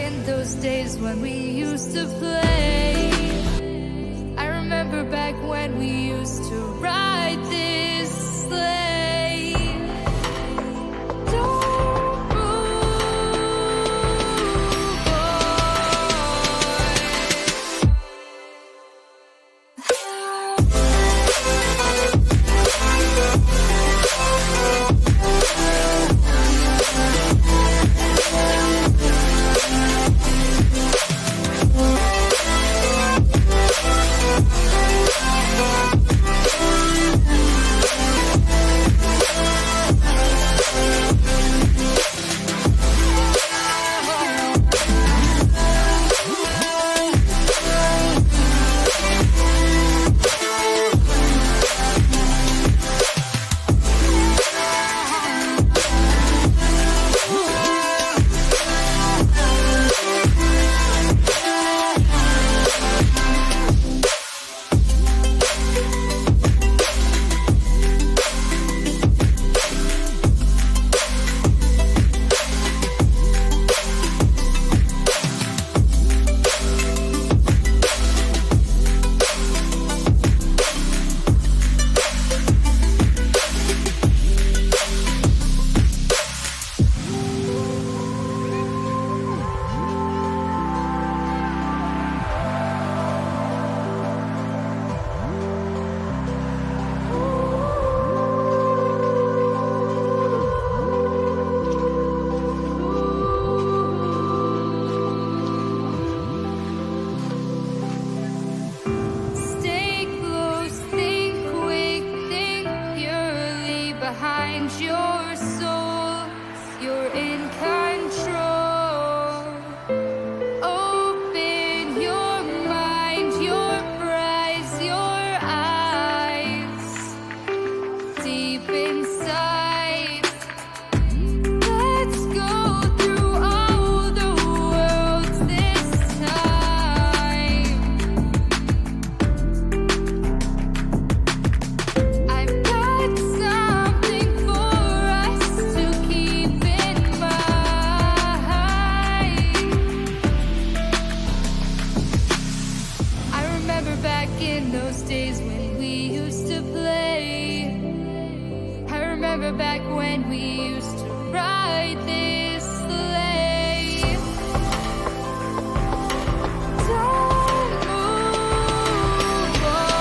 in those days when we used to play. I remember back when we used to ride this sleigh. Don't move, stay close, think quick, think purely behind your soul. You're in control. Open your mind, your eyes, your eyes. Deep inside, let's go through all the worlds this time. I've got something for us to keep in mind. I remember back in those days when we used to play. I remember back when we used to ride this sleigh. Don't move on.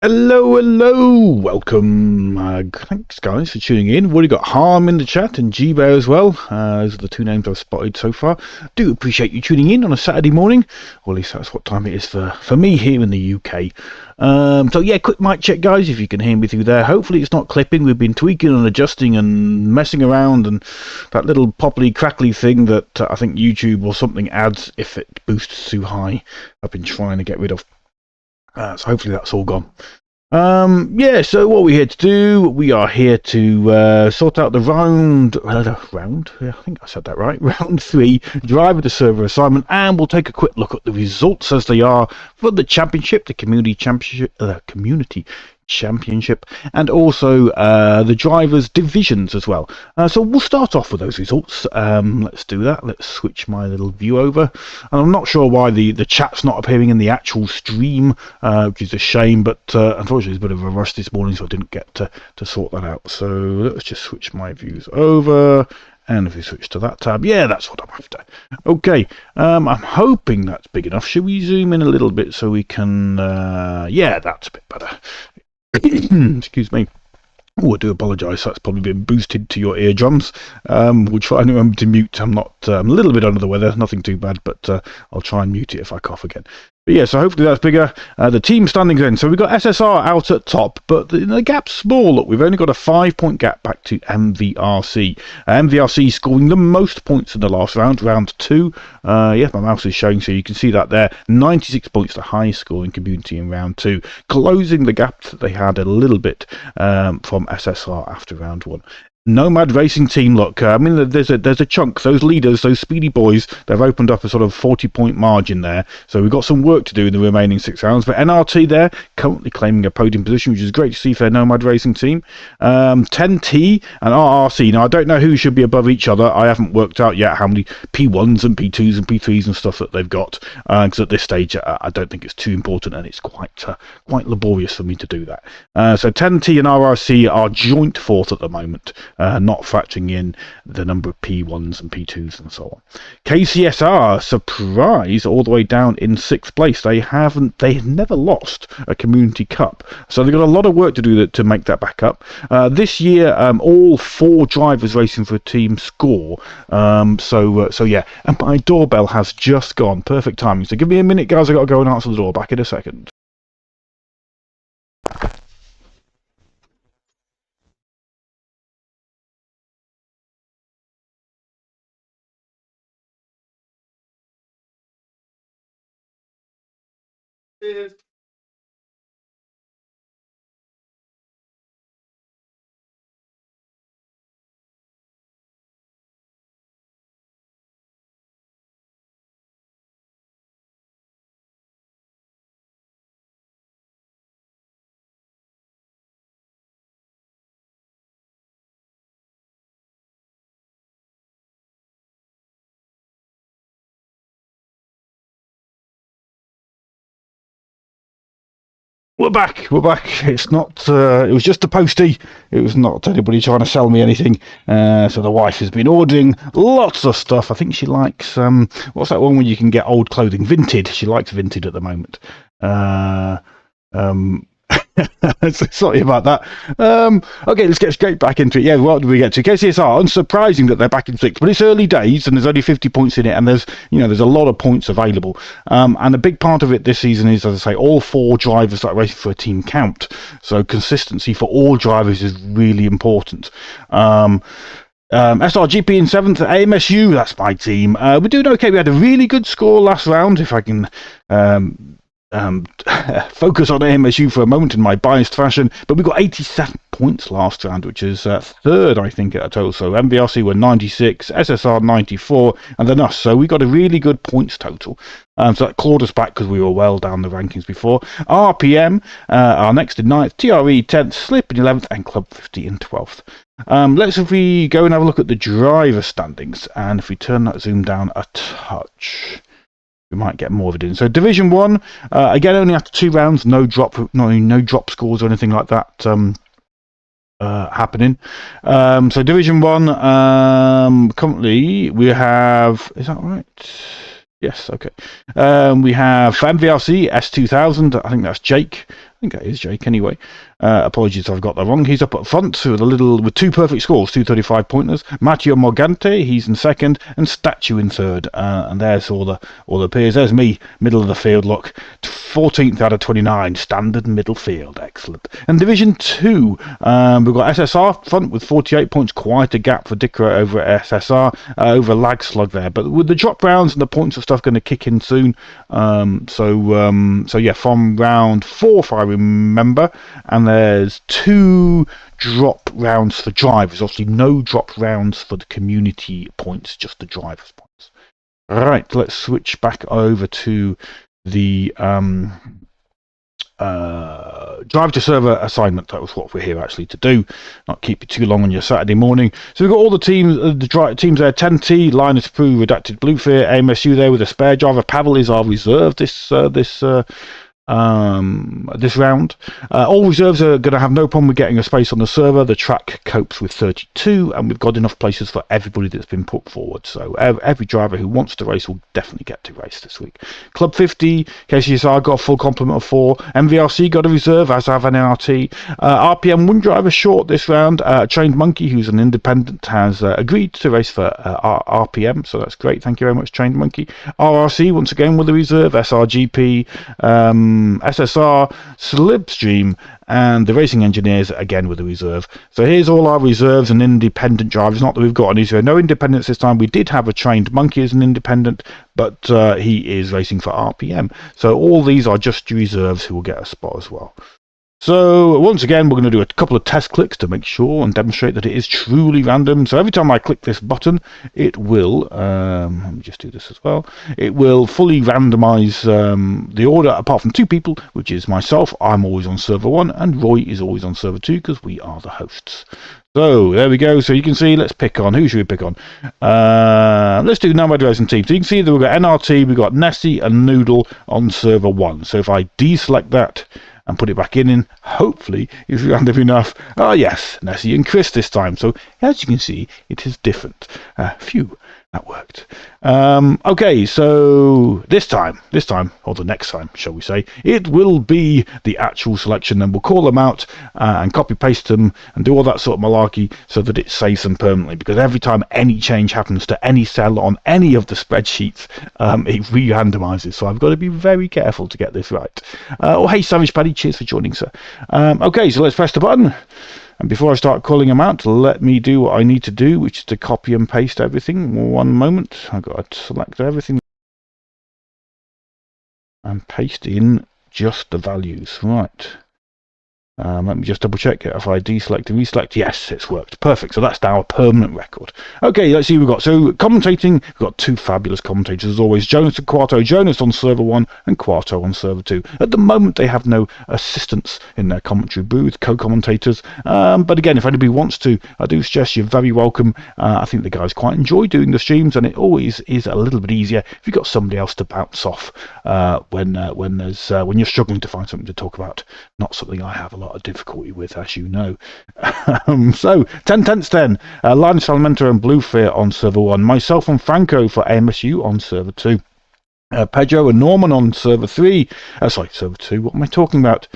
Hello, welcome. Thanks guys for tuning in. We've already got Harm in the chat and G-Bear as well. Those are the two names I've spotted so far. Do appreciate you tuning in on a Saturday morning, or at least that's what time it is for me here in the UK. So yeah, quick mic check guys, if you can hear me through there. Hopefully it's not clipping. We've been tweaking and adjusting and messing around, and that little popply crackly thing that I think YouTube or something adds if it boosts too high, I've been trying to get rid of. So hopefully that's all gone. Yeah, so what we're here to do, we are here to sort out the round, yeah, I think I said that right, round 3 driver to server assignment, and we'll take a quick look at the results as they are for the championship, the community Championship, and also the Drivers' Divisions as well. So we'll start off with those results. Let's do that. Let's switch my little view over. And I'm not sure why the chat's not appearing in the actual stream, which is a shame, but unfortunately it's a bit of a rush this morning, so I didn't get to sort that out. So let's just switch my views over. And if we switch to that tab, yeah, that's what I'm after. Okay, I'm hoping that's big enough. Should we zoom in a little bit so we can... yeah, that's a bit better. Excuse me. Oh, I do apologise. That's probably been boosted to your eardrums. We'll try and remember to mute. I'm a little bit under the weather. Nothing too bad, but I'll try and mute it if I cough again. But yeah, so hopefully that's bigger. The team standings then. So we've got SSR out at top, but the gap's small. Look, we've only got a 5-point gap back to MVRC. MVRC scoring the most points in the last round, round 2. Yeah, my mouse is showing, so you can see that there. 96 points, the highest scoring community in round 2. Closing the gap that they had a little bit from SSR after round 1. Nomad Racing Team, look, I mean, there's a chunk. Those leaders, those speedy boys, they've opened up a sort of 40-point margin there. So we've got some work to do in the remaining 6 rounds. But NRT there, currently claiming a podium position, which is great to see for their Nomad Racing Team. 10T and RRC. Now, I don't know who should be above each other. I haven't worked out yet how many P1s and P2s and P3s and stuff that they've got. Because at this stage, I don't think it's too important, and it's quite laborious for me to do that. So 10T and RRC are joint 4th at the moment. Not factoring in the number of P1s and P2s and so on. KCSR, surprise, all the way down in 6th place. They've never lost a Community Cup, so they've got a lot of work to do to make that back up. This year, all 4 drivers racing for a team score. So yeah, and my doorbell has just gone. Perfect timing. So give me a minute, guys. I got to go and answer the door. Back in a second. Cheers. We're back. It's not. It was just a postie. It was not anybody trying to sell me anything. So the wife has been ordering lots of stuff. I think she likes what's that one where you can get old clothing? Vinted. She likes Vinted at the moment. Sorry about that. Okay, let's get straight back into it. Yeah, what do we get to? KCSR, unsurprising that they're back in 6th, but it's early days and there's only 50 points in it, and there's a lot of points available. And a big part of it this season is, as I say, all 4 drivers that are racing for a team count. So consistency for all drivers is really important. SRGP in 7th, AMSU, that's my team. We're doing okay. We had a really good score last round, if I can focus on AMSU for a moment in my biased fashion, but we got 87 points last round, which is 3rd, I think, at a total. So MVRC were 96, SSR 94, and then us. So we got a really good points total. So that clawed us back because we were well down the rankings before. RPM are next in 9th, TRE 10th, Slip in 11th, and Club 50 in 12th. If we go and have a look at the driver standings, and if we turn that zoom down a touch, we might get more of it in. So Division 1, again, only after 2 rounds, no drop scores or anything like that happening. So Division 1, currently we have, is that right? Yes, okay. We have MVRC S2000, I think that's Jake. I think that is Jake anyway. Apologies if I've got that wrong. He's up at front with 2 perfect scores, 235 pointers. Matteo Morgante, he's in 2nd, and Statue in 3rd. And there's all the peers. There's me, middle of the field. Look, 14th out of 29, standard middle field, excellent. And Division 2, we've got SSR front with 48 points, quite a gap for Dicker over at SSR, over lag slug there. But with the drop rounds and the points and stuff going to kick in soon, so yeah, from round 4, if I remember, and there's 2 drop rounds for drivers. Obviously, no drop rounds for the community points, just the drivers' points. All right, let's switch back over to the drive to server assignment. That was what we're here actually to do, not keep you too long on your Saturday morning. So we've got all the teams, teams there: 10T, Linus Prue, Redacted Bluefear, AMSU there with a spare driver. Pavel is our reserve this round. All reserves are going to have no problem with getting a space on the server. The track copes with 32, and we've got enough places for everybody that's been put forward. So every driver who wants to race will definitely get to race this week. Club 50, KCSR got a full complement of 4. MVRC got a reserve, as have an NRT. RPM 1 driver short this round. Trained Monkey, who's an independent, has agreed to race for RPM, so that's great. Thank you very much, Trained Monkey. RRC, once again, with a reserve. SRGP, SSR, SlipStream, and the Racing Engineers again with a reserve. So here's all our reserves and independent drivers. Not that we've got any, so no independents this time. We did have a Trained Monkey as an independent, but he is racing for RPM. So all these are just reserves who will get a spot as well. So once again, we're going to do a couple of test clicks to make sure and demonstrate that it is truly random. So every time I click this button, it will, let me just do this as well, it will fully randomize the order apart from 2 people, which is myself. I'm always on server 1, and Roy is always on server 2 because we are the hosts. So there we go. So you can see, let's pick on, who should we pick on? Let's do Nomad Racing Team. So you can see that we've got NRT, we've got Nessie and Noodle on server 1. So if I deselect that and put it back in, hopefully it's random enough. Oh yes, Nessie and Chris this time. So as you can see, it is different. Phew, that worked. Okay, so this time, or the next time, shall we say, it will be the actual selection, and we'll call them out and copy paste them and do all that sort of malarkey so that it saves them permanently, because every time any change happens to any cell on any of the spreadsheets, it re-randomizes, so I've got to be very careful to get this right. Oh hey Savage Paddy, cheers for joining, sir. Okay, so let's press the button. And before I start calling them out, let me do what I need to do, which is to copy and paste everything. One moment. I've got to select everything and paste in just the values. Right. Let me just double check if I deselect and reselect. Yes, it's worked. Perfect. So that's now a permanent record. Okay, let's see what we've got. So commentating, we've got 2 fabulous commentators as always. Jonas and Quarto. Jonas on server 1 and Quarto on server 2. At the moment, they have no assistants in their commentary booth, co-commentators. But again, if anybody wants to, I do suggest you're very welcome. I think the guys quite enjoy doing the streams, and it always is a little bit easier if you've got somebody else to bounce off when you're struggling to find something to talk about. Not something I have a lot of difficulty with, as you know. So 10/10 then. Linus Salmenter and Bluefear on server 1. Myself and Franco for AMSU on server 2. Pedro and Norman on server 3. Server 2. What am I talking about?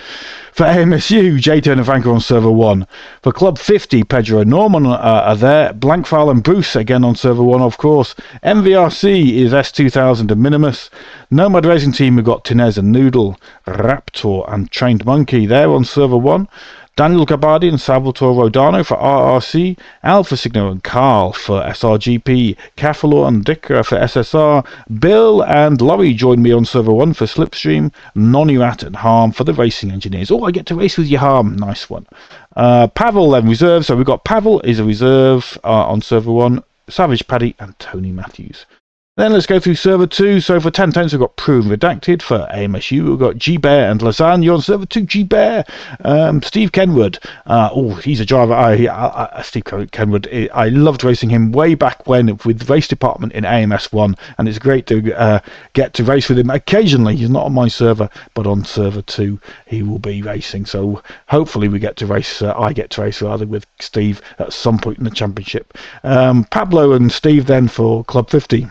For AMSU, J-Turn and Franco on server 1. For Club 50, Pedro and Norman are there. Blankfile and Bruce again on server 1, of course. MVRC is S2000 and Minimus. Nomad Racing Team, we've got Tinez and Noodle. Raptor and Trained Monkey, they're on server 1. Daniel Gabardi and Salvatore Rodano for RRC, Alpha Signo and Carl for SRGP, Cafalo and Dicker for SSR, Bill and Laurie join me on server 1 for Slipstream, Nonirat and Harm for the Racing Engineers. Oh, I get to race with you, Harm. Nice one. Pavel then reserve. So we've got Pavel is a reserve on server 1, Savage Paddy and Tony Matthews. Then let's go through server 2. So for 10/10, we've got Prue and Redacted. For AMSU, we've got G-Bear and Lasagna on server 2. G-Bear. Steve Kenwood. He's a driver. Steve Kenwood, I loved racing him way back when with race department in AMS1. And it's great to get to race with him occasionally. He's not on my server, but on server 2, he will be racing. So hopefully we get to race, I get to race rather, with Steve at some point in the championship. Pablo and Steve then for Club 50.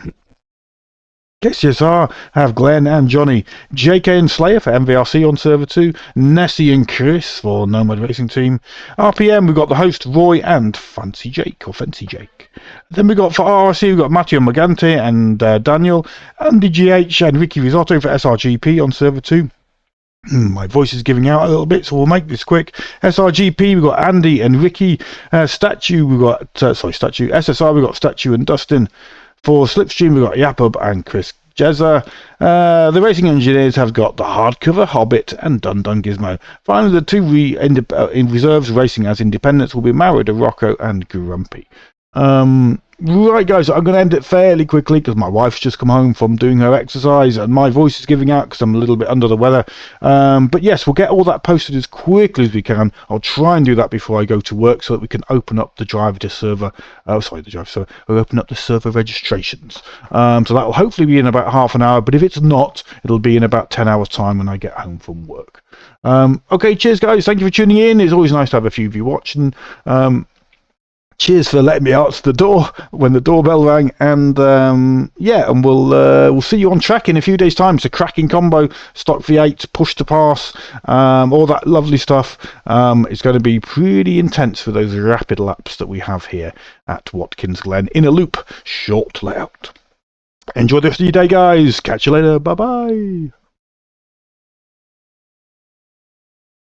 KCSR have Glenn and Johnny, JK and Slayer for MVRC on server 2, Nessie and Chris for Nomad Racing Team. RPM, we've got the host Roy and Fancy Jake. Then we got for RRC, we've got Matteo Magante and Daniel, Andy GH and Ricky Risotto for SRGP on server 2. My voice is giving out a little bit, so we'll make this quick. SRGP, we've got Andy and Ricky. Statue, we've got, SSR, we've got Statue and Dustin. For Slipstream, we've got Yapub and Chris Jezza. The Racing Engineers have got the Hardcover, Hobbit, and Dun Gizmo. Finally, the 2 in reserves racing as independents will be Marrow, Rocco, and Grumpy. Right, guys, I'm going to end it fairly quickly because my wife's just come home from doing her exercise and my voice is giving out because I'm a little bit under the weather. But yes, we'll get all that posted as quickly as we can. I'll try and do that before I go to work so that we can open up the driver to server. We'll open up the server registrations. So that will hopefully be in about half an hour. But if it's not, it'll be in about 10 hours time when I get home from work. Okay, cheers, guys. Thank you for tuning in. It's always nice to have a few of you watching. Cheers for letting me answer the door when the doorbell rang, and yeah, and we'll see you on track in a few days' time. It's a cracking combo, stock V8, push to pass, all that lovely stuff. It's going to be pretty intense for those rapid laps that we have here at Watkins Glen in a loop, short layout. Enjoy the rest of your day, guys. Catch you later. Bye bye.